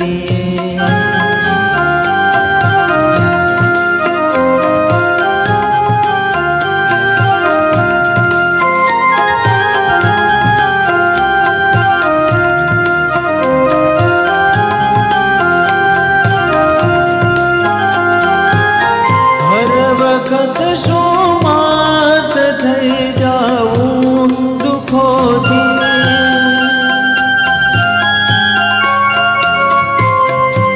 કરીએ। વખત શું માત થઈ જાવું દુઃખોથી,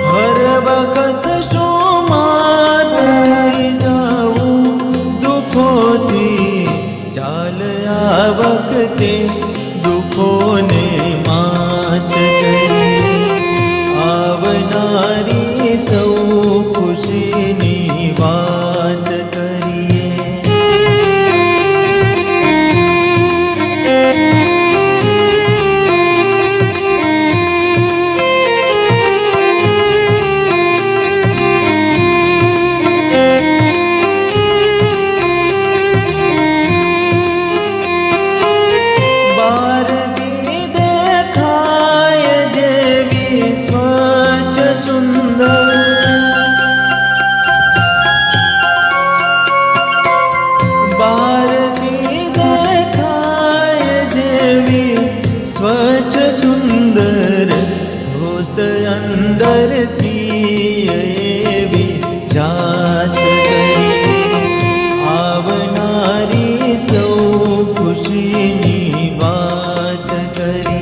હર વખત શું માત થઈ જાવું દુઃખોથી, ચાલ આ વખતે દુઃખોને માચ કરી, આવનારી સૌ ખુશીની વાત સ્વચ્છ સુંદર દોસ્ત અંદરથી એવી જાત કરી, આવનારી સૌ ખુશીની વાત કરીએ।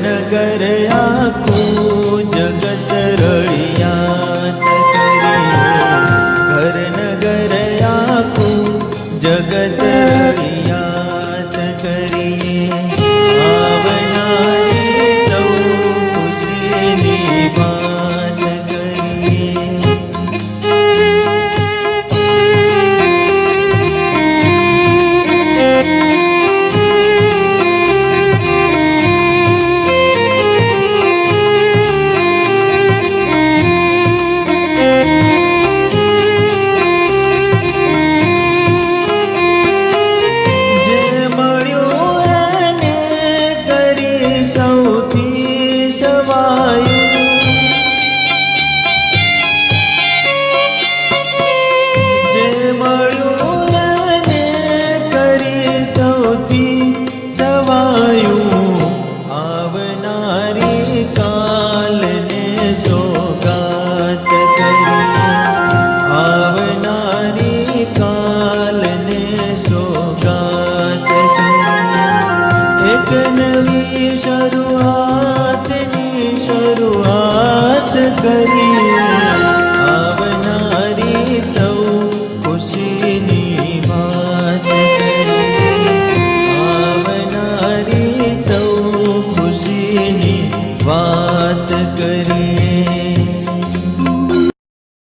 નગર આખું જગત રળિયાત કરીએ, ઘર નગર આખું જગત રળિયાત કરીએ, આવનારી સૌ ખુશીની વાત કરીએ। આવનારી કાલને સોગાત કરીએ, આવનારી કાલને સોગાત કરીએ, એક નવી શરૂઆતની શરૂઆત કરીએ।